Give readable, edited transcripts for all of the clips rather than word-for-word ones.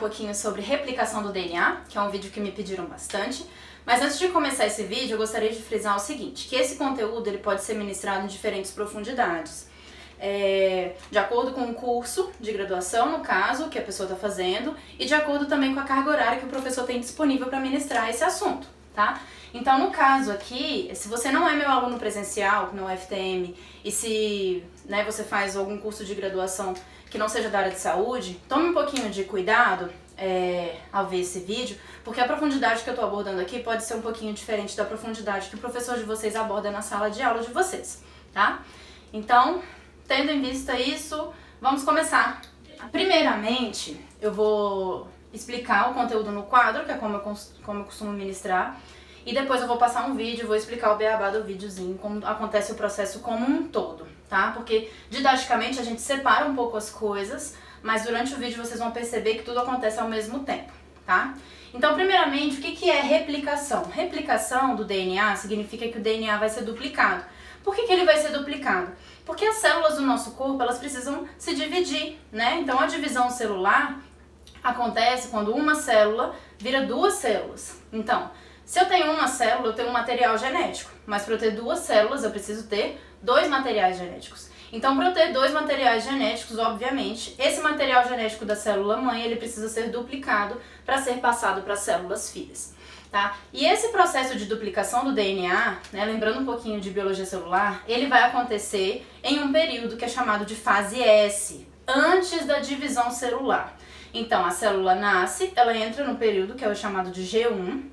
pouquinho sobre replicação do DNA, que é um vídeo que me pediram bastante. Mas antes de começar esse vídeo, eu gostaria de frisar o seguinte, que esse conteúdo ele pode ser ministrado em diferentes profundidades. De acordo com o curso de graduação, no caso, que a pessoa está fazendo, e de acordo também com a carga horária que o professor tem disponível para ministrar esse assunto, tá? Então, no caso aqui, se você não é meu aluno presencial no UFTM e se você faz algum curso de graduação que não seja da área de saúde, tome um pouquinho de cuidado ao ver esse vídeo, porque a profundidade que eu estou abordando aqui pode ser um pouquinho diferente da profundidade que o professor de vocês aborda na sala de aula de vocês, tá? Então, tendo em vista isso, vamos começar. Primeiramente, eu vou explicar o conteúdo no quadro, que é como eu costumo ministrar, e depois eu vou passar um vídeo, vou explicar o beabá do videozinho, como acontece o processo como um todo, tá? Porque didaticamente a gente separa um pouco as coisas, mas durante o vídeo vocês vão perceber que tudo acontece ao mesmo tempo, tá? Então, primeiramente, o que é replicação? Replicação do DNA significa que o DNA vai ser duplicado. Por que ele vai ser duplicado? Porque as células do nosso corpo, elas precisam se dividir, né? Então, a divisão celular acontece quando uma célula vira duas células. Então, se eu tenho uma célula, eu tenho um material genético, mas para eu ter duas células, eu preciso ter dois materiais genéticos. Então, para eu ter dois materiais genéticos, obviamente, esse material genético da célula mãe, ele precisa ser duplicado para ser passado para as células filhas, tá? E esse processo de duplicação do DNA, lembrando um pouquinho de biologia celular, ele vai acontecer em um período que é chamado de fase S, antes da divisão celular. Então, a célula nasce, ela entra no período que é o chamado de G1,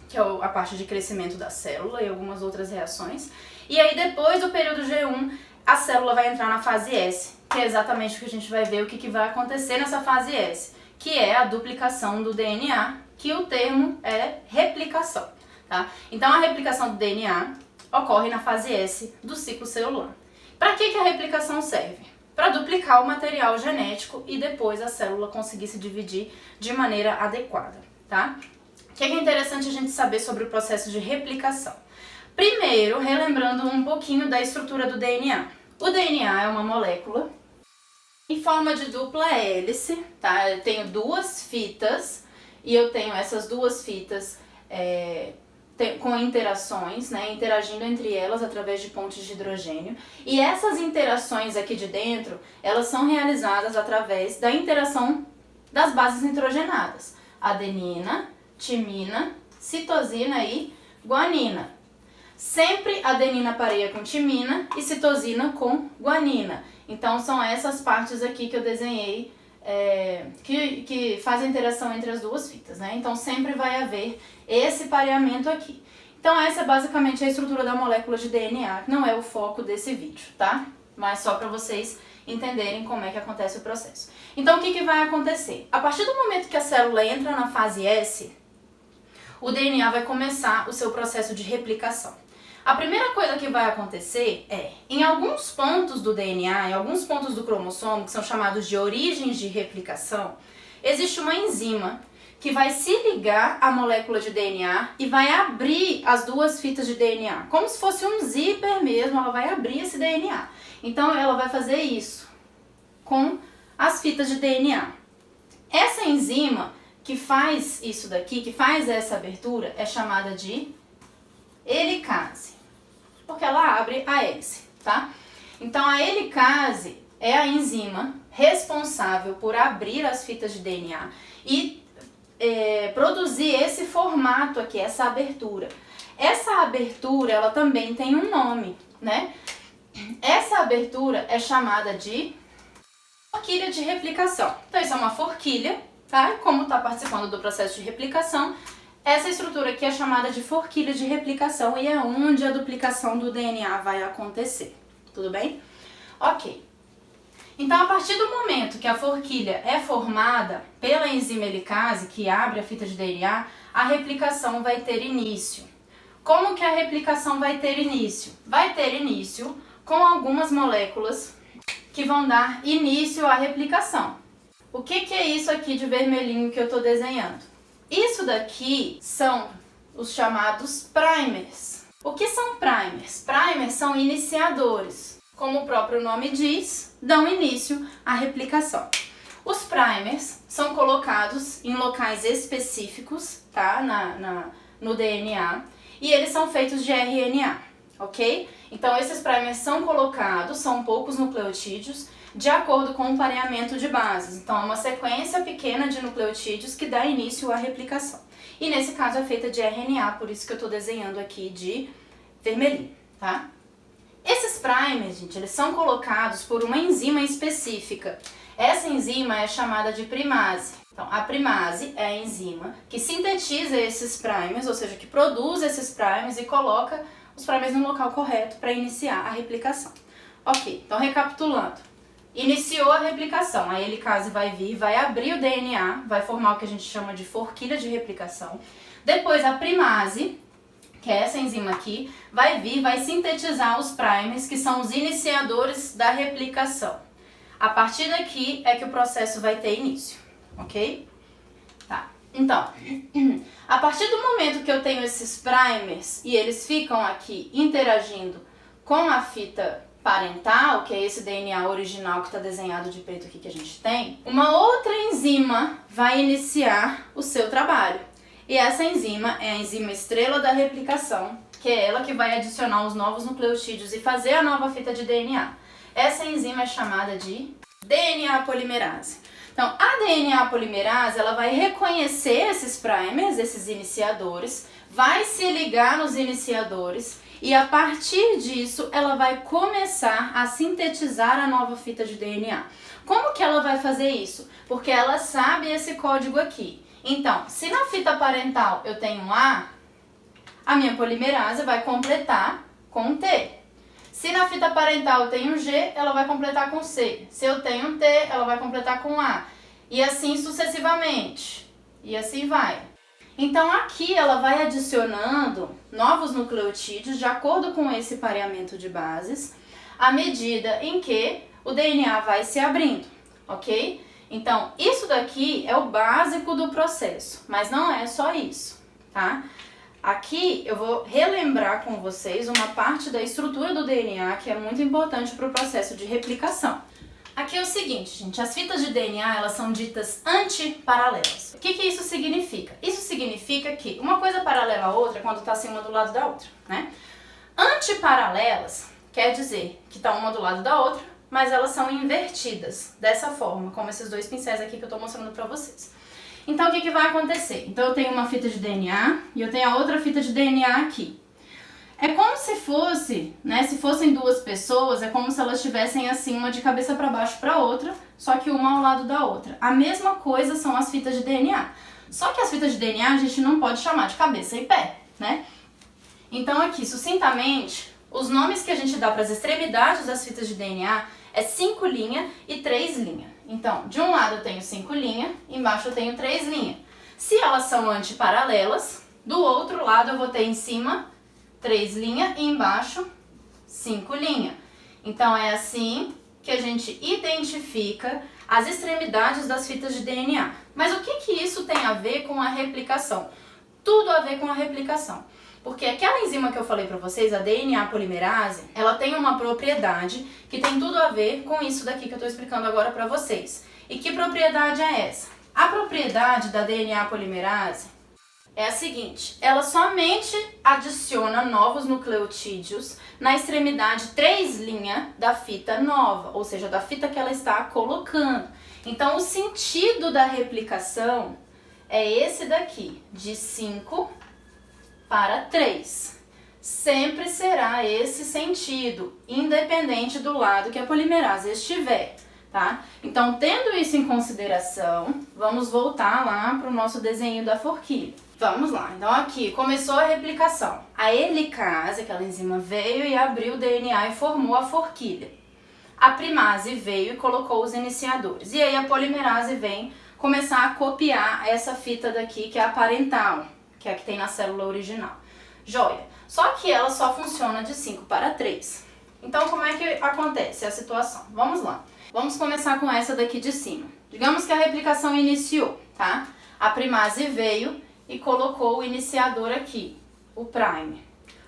que é a parte de crescimento da célula e algumas outras reações. E aí, depois do período G1, a célula vai entrar na fase S, que é exatamente o que a gente vai ver o que vai acontecer nessa fase S, que é a duplicação do DNA, que o termo é replicação, tá? Então, a replicação do DNA ocorre na fase S do ciclo celular. Para que a replicação serve? Para duplicar o material genético e depois a célula conseguir se dividir de maneira adequada, tá? O que é interessante a gente saber sobre o processo de replicação? Primeiro, relembrando um pouquinho da estrutura do DNA. O DNA é uma molécula em forma de dupla hélice, tá? Eu tenho duas fitas e eu tenho essas duas fitas com interações, interagindo entre elas através de pontes de hidrogênio. E essas interações aqui de dentro, elas são realizadas através da interação das bases nitrogenadas. Adenina, timina, citosina e guanina. Sempre adenina pareia com timina e citosina com guanina. Então são essas partes aqui que eu desenhei que fazem interação entre as duas fitas, né? Então sempre vai haver esse pareamento aqui. Então essa é basicamente a estrutura da molécula de DNA, que não é o foco desse vídeo, tá? Mas só para vocês entenderem como é que acontece o processo. Então o que vai acontecer? A partir do momento que a célula entra na fase S, o DNA vai começar o seu processo de replicação. A primeira coisa que vai acontecer em alguns pontos do DNA, em alguns pontos do cromossomo, que são chamados de origens de replicação, existe uma enzima que vai se ligar à molécula de DNA e vai abrir as duas fitas de DNA, como se fosse um zíper mesmo, ela vai abrir esse DNA. Então ela vai fazer isso com as fitas de DNA. Essa enzima que faz isso daqui, que faz essa abertura, é chamada de helicase, porque ela abre a hélice, tá? Então a helicase é a enzima responsável por abrir as fitas de DNA e produzir esse formato aqui, essa abertura. Essa abertura, ela também tem um nome, né? Essa abertura é chamada de forquilha de replicação. Então isso é uma forquilha, tá? Como está participando do processo de replicação, essa estrutura aqui é chamada de forquilha de replicação e é onde a duplicação do DNA vai acontecer. Tudo bem? Ok. Então, a partir do momento que a forquilha é formada pela enzima helicase, que abre a fita de DNA, a replicação vai ter início. Como que a replicação vai ter início? Vai ter início com algumas moléculas que vão dar início à replicação. O que é isso aqui de vermelhinho que eu estou desenhando? Isso daqui são os chamados primers. O que são primers? Primers são iniciadores. Como o próprio nome diz, dão início à replicação. Os primers são colocados em locais específicos, tá? No DNA, e eles são feitos de RNA, ok? Então esses primers são colocados, são poucos nucleotídeos, de acordo com o pareamento de bases. Então é uma sequência pequena de nucleotídeos que dá início à replicação. E nesse caso é feita de RNA, por isso que eu estou desenhando aqui de vermelhinho, tá? Esses primers, gente, eles são colocados por uma enzima específica. Essa enzima é chamada de primase. Então, a primase é a enzima que sintetiza esses primers, ou seja, que produz esses primers e coloca os primers no local correto para iniciar a replicação. Ok, então recapitulando. Iniciou a replicação, a helicase vai vir, vai abrir o DNA, vai formar o que a gente chama de forquilha de replicação. Depois a primase, que é essa enzima aqui, vai vir, vai sintetizar os primers, que são os iniciadores da replicação. A partir daqui é que o processo vai ter início, ok? Tá, então, a partir do momento que eu tenho esses primers e eles ficam aqui interagindo com a fita parental, que é esse DNA original que está desenhado de preto aqui que a gente tem, uma outra enzima vai iniciar o seu trabalho. E essa enzima é a enzima estrela da replicação, que é ela que vai adicionar os novos nucleotídeos e fazer a nova fita de DNA. Essa enzima é chamada de DNA polimerase. Então, a DNA polimerase, ela vai reconhecer esses primers, esses iniciadores, vai se ligar nos iniciadores e a partir disso ela vai começar a sintetizar a nova fita de DNA. Como que ela vai fazer isso? Porque ela sabe esse código aqui. Então, se na fita parental eu tenho um a minha polimerase vai completar com T. Se na fita parental eu tenho G, ela vai completar com C. Se eu tenho T, ela vai completar com A. E assim sucessivamente. E assim vai. Então aqui ela vai adicionando novos nucleotídeos de acordo com esse pareamento de bases, à medida em que o DNA vai se abrindo, ok? Então isso daqui é o básico do processo, mas não é só isso, tá? Aqui eu vou relembrar com vocês uma parte da estrutura do DNA que é muito importante para o processo de replicação. Aqui é o seguinte, gente, as fitas de DNA, elas são ditas antiparalelas. O que isso significa? Isso significa que uma coisa paralela à outra é quando está assim uma do lado da outra, né? Antiparalelas quer dizer que está uma do lado da outra, mas elas são invertidas, dessa forma, como esses dois pincéis aqui que eu estou mostrando para vocês. Então, o que vai acontecer? Então, eu tenho uma fita de DNA e eu tenho a outra fita de DNA aqui. É como se fosse, né, se fossem duas pessoas, é como se elas estivessem assim, uma de cabeça para baixo para outra, só que uma ao lado da outra. A mesma coisa são as fitas de DNA. Só que as fitas de DNA a gente não pode chamar de cabeça e pé, né? Então aqui, sucintamente, os nomes que a gente dá para as extremidades das fitas de DNA é 5' e 3'. Então, de um lado eu tenho 5', embaixo eu tenho 3'. Se elas são antiparalelas, do outro lado eu vou ter em cima 3' e embaixo 5'. Então é assim que a gente identifica as extremidades das fitas de DNA. Mas o que isso tem a ver com a replicação? Tudo a ver com a replicação. Porque aquela enzima que eu falei para vocês, a DNA polimerase, ela tem uma propriedade que tem tudo a ver com isso daqui que eu estou explicando agora para vocês. E que propriedade é essa? A propriedade da DNA polimerase é a seguinte, ela somente adiciona novos nucleotídeos na extremidade 3' da fita nova, ou seja, da fita que ela está colocando. Então, o sentido da replicação é esse daqui, de 5 para 3. Sempre será esse sentido, independente do lado que a polimerase estiver, tá? Então, tendo isso em consideração, vamos voltar lá para o nosso desenho da forquilha. Vamos lá, então aqui começou a replicação. A helicase, aquela enzima, veio e abriu o DNA e formou a forquilha. A primase veio e colocou os iniciadores. E aí a polimerase vem começar a copiar essa fita daqui, que é a parental, que é a que tem na célula original. Joia! Só que ela só funciona de 5 para 3. Então, como é que acontece a situação? Vamos lá. Vamos começar com essa daqui de cima. Digamos que a replicação iniciou, tá? A primase veio e colocou o iniciador aqui, o primer.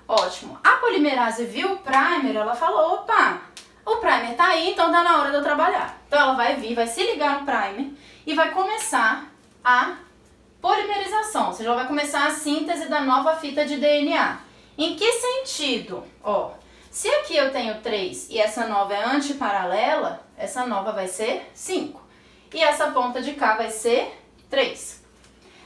Ótimo. A polimerase viu o primer, ela falou, opa, O primer tá aí, então tá na hora de eu trabalhar. Então ela vai vir, vai se ligar no primer e vai começar a polimerização, ou seja, ela vai começar a síntese da nova fita de DNA. Em que sentido? Ó, se aqui eu tenho 3 e essa nova é antiparalela, essa nova vai ser 5. E essa ponta de cá vai ser 3.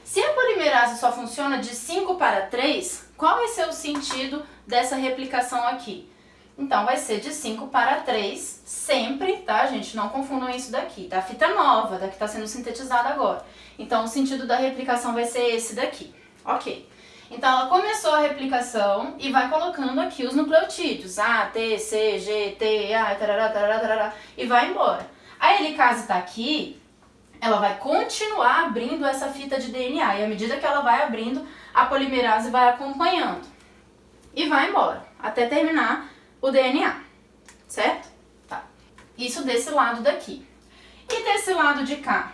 Se a polimerase só funciona de 5 para 3, qual vai ser o sentido dessa replicação aqui? Então, vai ser de 5 para 3 sempre, tá, gente? Não confundam isso daqui, tá? Fita nova, daqui está sendo sintetizada agora. Então, o sentido da replicação vai ser esse daqui, ok? Então, ela começou a replicação e vai colocando aqui os nucleotídeos, A, T, C, G, T, A, tarará, tarará, tarará, e vai embora. A helicase está aqui, ela vai continuar abrindo essa fita de DNA, e à medida que ela vai abrindo, a polimerase vai acompanhando. E vai embora, até terminar o DNA, certo? Tá. Isso desse lado daqui. E desse lado de cá?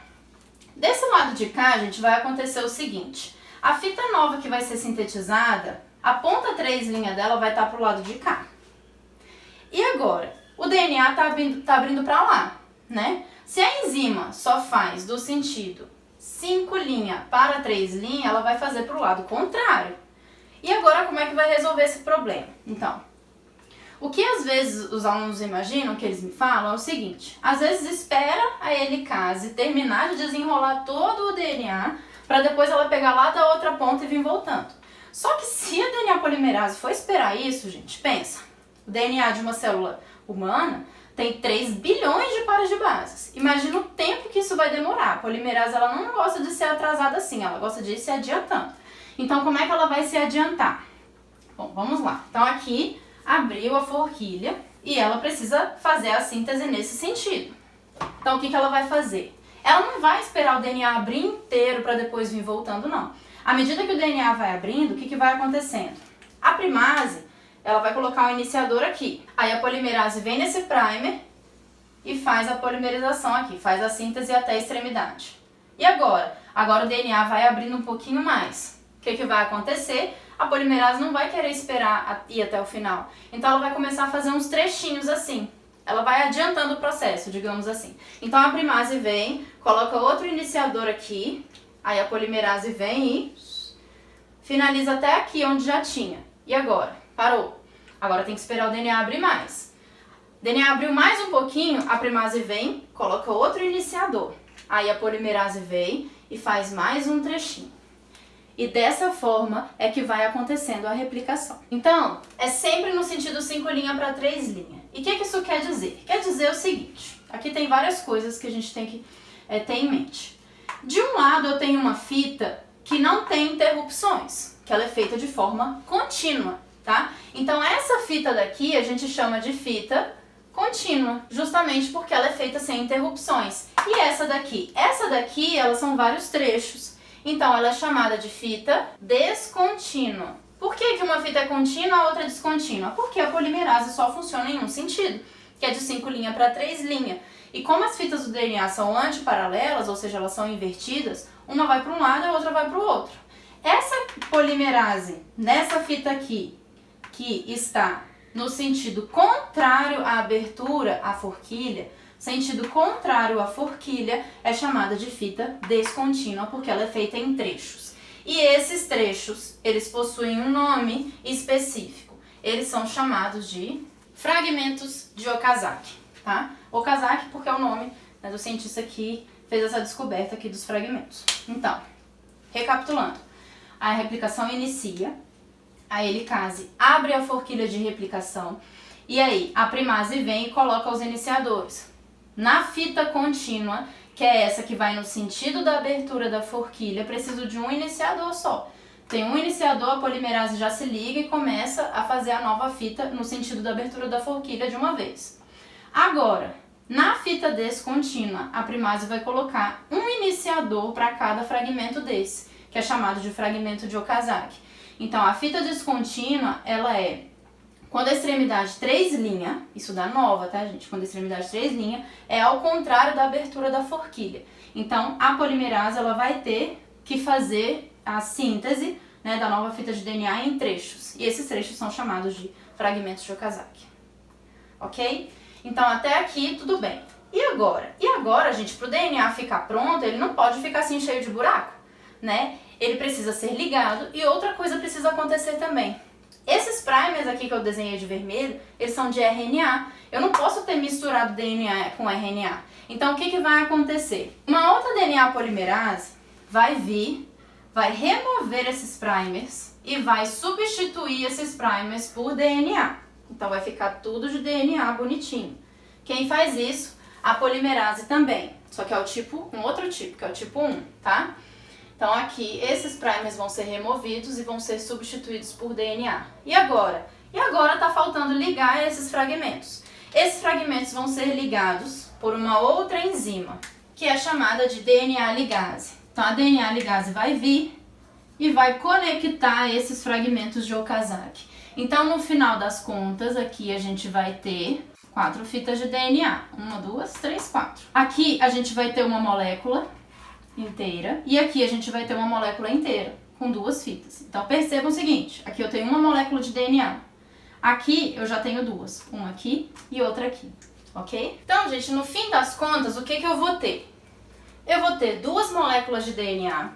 Desse lado de cá, gente, vai acontecer o seguinte. A fita nova que vai ser sintetizada, a ponta 3' dela vai estar pro lado de cá. E agora? O DNA tá abrindo para lá, né? Se a enzima só faz do sentido 5' para 3', ela vai fazer pro lado contrário. E agora, como é que vai resolver esse problema? Então, o que às vezes os alunos imaginam, que eles me falam, é o seguinte. Às vezes espera a helicase terminar de desenrolar todo o DNA para depois ela pegar lá da outra ponta e vir voltando. Só que se a DNA polimerase for esperar isso, gente, pensa. O DNA de uma célula humana tem 3 bilhões de pares de bases. Imagina o tempo que isso vai demorar. A polimerase ela não gosta de ser atrasada assim, ela gosta de ir se adiantando. Então, como é que ela vai se adiantar? Bom, vamos lá. Então, aqui abriu a forquilha e ela precisa fazer a síntese nesse sentido. Então, o que ela vai fazer? Ela não vai esperar o DNA abrir inteiro para depois vir voltando, não. À medida que o DNA vai abrindo, o que vai acontecendo? A primase, ela vai colocar o iniciador aqui. Aí a polimerase vem nesse primer e faz a polimerização aqui, faz a síntese até a extremidade. E agora? Agora o DNA vai abrindo um pouquinho mais. O que vai acontecer? A polimerase não vai querer esperar ir até o final. Então ela vai começar a fazer uns trechinhos assim. Ela vai adiantando o processo, digamos assim. Então a primase vem, coloca outro iniciador aqui, aí a polimerase vem e finaliza até aqui onde já tinha. E agora? Parou. Agora tem que esperar o DNA abrir mais. O DNA abriu mais um pouquinho, a primase vem, coloca outro iniciador. Aí a polimerase vem e faz mais um trechinho. E dessa forma é que vai acontecendo a replicação. Então, é sempre no sentido 5' para 3'. E o que isso quer dizer? Quer dizer o seguinte, aqui tem várias coisas que a gente tem que ter em mente. De um lado eu tenho uma fita que não tem interrupções, que ela é feita de forma contínua, tá? Então essa fita daqui a gente chama de fita contínua, justamente porque ela é feita sem interrupções. E essa daqui? Essa daqui, elas são vários trechos. Então, ela é chamada de fita descontínua. Por que uma fita é contínua e a outra é descontínua? Porque a polimerase só funciona em um sentido, que é de 5' para 3'. E como as fitas do DNA são antiparalelas, ou seja, elas são invertidas, uma vai para um lado e a outra vai para o outro. Essa polimerase, nessa fita aqui, que está no sentido contrário à abertura, à forquilha, sentido contrário à forquilha, é chamada de fita descontínua, porque ela é feita em trechos. E esses trechos, eles possuem um nome específico. Eles são chamados de fragmentos de Okazaki, tá? Okazaki porque é o nome, né, do cientista que fez essa descoberta aqui dos fragmentos. Então, recapitulando, a replicação inicia, a helicase abre a forquilha de replicação, e aí a primase vem e coloca os iniciadores. Na fita contínua, que é essa que vai no sentido da abertura da forquilha, preciso de um iniciador só. Tem um iniciador, a polimerase já se liga e começa a fazer a nova fita no sentido da abertura da forquilha de uma vez. Agora, na fita descontínua, a primase vai colocar um iniciador para cada fragmento desse, que é chamado de fragmento de Okazaki. Então, a fita descontínua, ela é quando a extremidade 3', isso dá nova, tá, gente? Quando a extremidade 3' é ao contrário da abertura da forquilha. Então, a polimerase ela vai ter que fazer a síntese, né, da nova fita de DNA em trechos. E esses trechos são chamados de fragmentos de Okazaki. Ok? Então até aqui tudo bem. E agora? E agora, gente, para o DNA ficar pronto, ele não pode ficar assim cheio de buraco, né? Ele precisa ser ligado e outra coisa precisa acontecer também. Esses primers aqui que eu desenhei de vermelho, eles são de RNA. Eu não posso ter misturado DNA com RNA. Então o que vai acontecer? Uma outra DNA polimerase vai vir, vai remover esses primers e vai substituir esses primers por DNA. Então vai ficar tudo de DNA bonitinho. Quem faz isso? A polimerase também. Só que é um outro tipo, que é o tipo 1, tá? Então aqui esses primers vão ser removidos e vão ser substituídos por DNA. E agora? E agora tá faltando ligar esses fragmentos. Esses fragmentos vão ser ligados por uma outra enzima, que é chamada de DNA ligase. Então a DNA ligase vai vir e vai conectar esses fragmentos de Okazaki. Então no final das contas aqui a gente vai ter 4 fitas de DNA. 1, 2, 3, 4. Aqui a gente vai ter uma molécula inteira e aqui a gente vai ter uma molécula inteira com 2 fitas. Então percebam o seguinte, aqui eu tenho uma molécula de DNA. Aqui eu já tenho 2, uma aqui e outra aqui, ok? Então, gente, no fim das contas, o que eu vou ter? Eu vou ter 2 moléculas de DNA,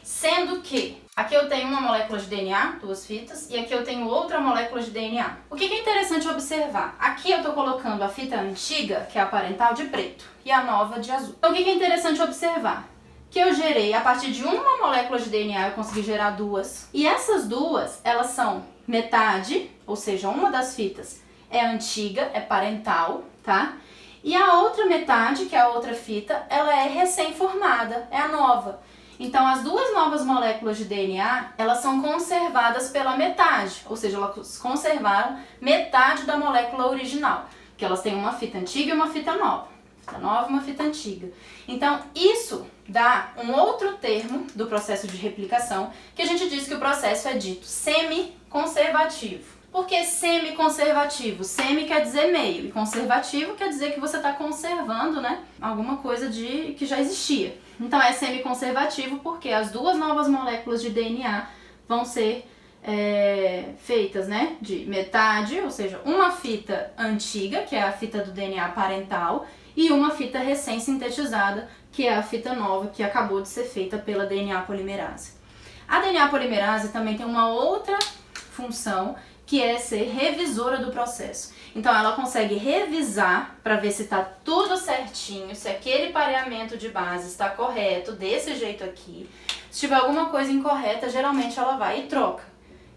sendo que aqui eu tenho uma molécula de DNA, 2 fitas, e aqui eu tenho outra molécula de DNA. O que é interessante observar? Aqui eu estou colocando a fita antiga, que é a parental, de preto, e a nova de azul. Então o que é interessante observar? Que eu gerei, a partir de uma molécula de DNA, eu consegui gerar 2. E essas 2, elas são metade, ou seja, uma das fitas é antiga, é parental, tá? E a outra metade, que é a outra fita, ela é recém-formada, é a nova. Então, as 2 novas moléculas de DNA, elas são conservadas pela metade, ou seja, elas conservaram metade da molécula original, que elas têm uma fita antiga e uma fita nova. Fita nova e uma fita antiga. Então, isso dá um outro termo do processo de replicação, que a gente diz que o processo é dito semi-conservativo. Por que semi-conservativo? Semi quer dizer meio e conservativo quer dizer que você está conservando, né, alguma coisa que já existia. Então é semi-conservativo porque as 2 novas moléculas de DNA vão ser feitas, né, de metade, ou seja, uma fita antiga, que é a fita do DNA parental, e uma fita recém-sintetizada, que é a fita nova, que acabou de ser feita pela DNA polimerase. A DNA polimerase também tem uma outra função, que é ser revisora do processo. Então ela consegue revisar para ver se está tudo certinho, se aquele pareamento de base está correto, desse jeito aqui. Se tiver alguma coisa incorreta, geralmente ela vai e troca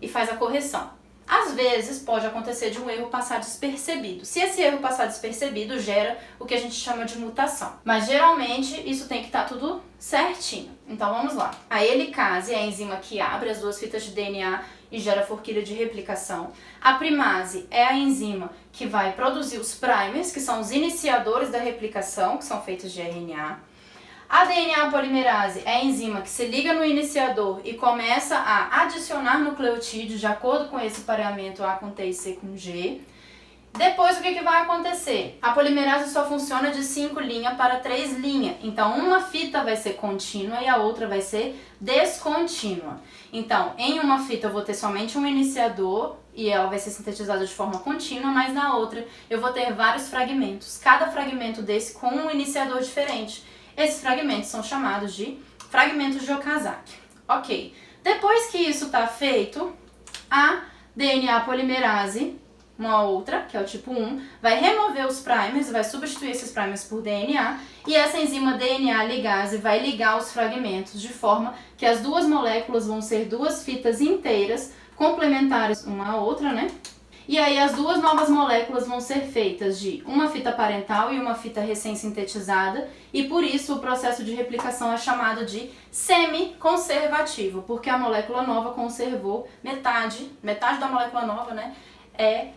e faz a correção. Às vezes pode acontecer de um erro passar despercebido. Se esse erro passar despercebido, gera o que a gente chama de mutação. Mas geralmente isso tem que estar tudo certinho. Então vamos lá. A helicase é a enzima que abre as 2 fitas de DNA e gera forquilha de replicação. A primase é a enzima que vai produzir os primers, que são os iniciadores da replicação, que são feitos de RNA. A DNA polimerase é a enzima que se liga no iniciador e começa a adicionar nucleotídeos de acordo com esse pareamento A com T e C com G. Depois, o que vai acontecer? A polimerase só funciona de 5' para 3'. Então, uma fita vai ser contínua e a outra vai ser descontínua. Então, em uma fita eu vou ter somente um iniciador e ela vai ser sintetizada de forma contínua, mas na outra eu vou ter vários fragmentos. Cada fragmento desse com um iniciador diferente. Esses fragmentos são chamados de fragmentos de Okazaki. Ok. Depois que isso está feito, a DNA polimerase, uma outra, que é o tipo 1, vai remover os primers, vai substituir esses primers por DNA, e essa enzima DNA ligase vai ligar os fragmentos de forma que as 2 moléculas vão ser 2 fitas inteiras, complementares uma à outra, né? E aí as 2 novas moléculas vão ser feitas de uma fita parental e uma fita recém-sintetizada, e por isso o processo de replicação é chamado de semi-conservativo, porque a molécula nova conservou metade da molécula nova, né, é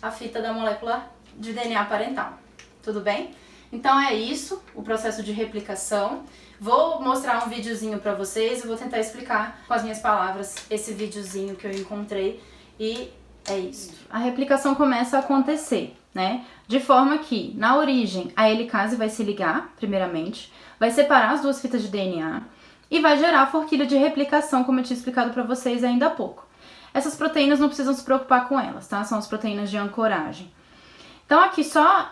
a fita da molécula de DNA parental. Tudo bem? Então é isso, o processo de replicação. Vou mostrar um videozinho para vocês e vou tentar explicar com as minhas palavras esse videozinho que eu encontrei e é isso. A replicação começa a acontecer, né? De forma que, na origem, a helicase vai se ligar, primeiramente, vai separar as 2 fitas de DNA e vai gerar a forquilha de replicação, como eu tinha explicado para vocês ainda há pouco. Essas proteínas não precisam se preocupar com elas, tá? São as proteínas de ancoragem. Então aqui só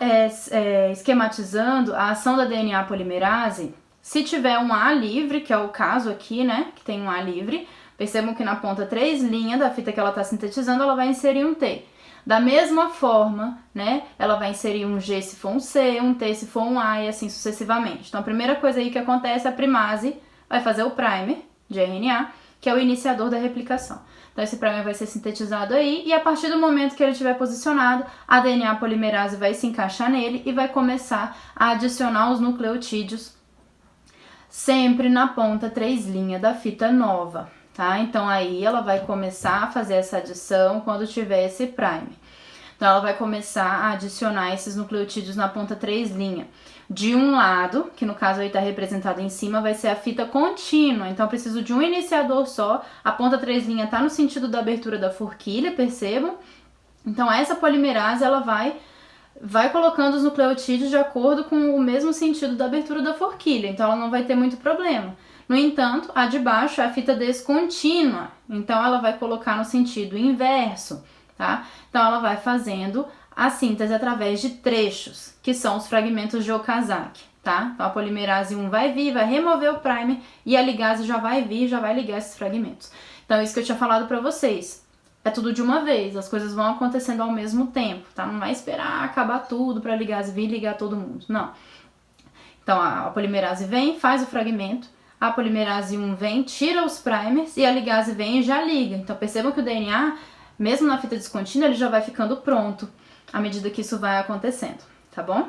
esquematizando a ação da DNA polimerase, se tiver um A livre, que é o caso aqui, né, que tem um A livre, percebam que na ponta 3' da fita que ela está sintetizando, ela vai inserir um T. Da mesma forma, né, ela vai inserir um G se for um C, um T se for um A e assim sucessivamente. Então a primeira coisa aí que acontece, a primase vai fazer o primer de RNA, que é o iniciador da replicação. Então esse primer vai ser sintetizado aí e a partir do momento que ele estiver posicionado, a DNA polimerase vai se encaixar nele e vai começar a adicionar os nucleotídeos sempre na ponta 3' da fita nova, tá? Então aí ela vai começar a fazer essa adição quando tiver esse primer. Então ela vai começar a adicionar esses nucleotídeos na ponta 3'. De um lado, que no caso aí está representado em cima, vai ser a fita contínua. Então eu preciso de um iniciador só. A ponta 3' está no sentido da abertura da forquilha, percebam? Então essa polimerase ela vai colocando os nucleotídeos de acordo com o mesmo sentido da abertura da forquilha. Então ela não vai ter muito problema. No entanto, a de baixo é a fita descontínua. Então ela vai colocar no sentido inverso, tá? Então ela vai fazendo a síntese através de trechos, que são os fragmentos de Okazaki, tá? Então a polimerase 1 vai vir, vai remover o primer e a ligase já vai vir, já vai ligar esses fragmentos. Então isso que eu tinha falado pra vocês, é tudo de uma vez, as coisas vão acontecendo ao mesmo tempo, tá? Não vai esperar acabar tudo pra ligase vir e ligar todo mundo, não. Então a polimerase vem, faz o fragmento, a polimerase 1 vem, tira os primers e a ligase vem e já liga. Então percebam que o DNA, mesmo na fita descontínua, ele já vai ficando pronto à medida que isso vai acontecendo, tá bom?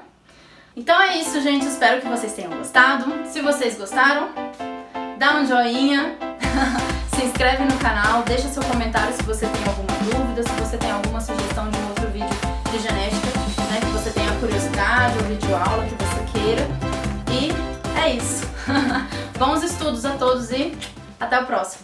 Então é isso, gente. Espero que vocês tenham gostado. Se vocês gostaram, dá um joinha, se inscreve no canal, deixa seu comentário se você tem alguma dúvida, se você tem alguma sugestão de um outro vídeo de genética, né, que você tenha curiosidade, ou vídeo aula que você queira. E é isso. Bons estudos a todos e até o próximo.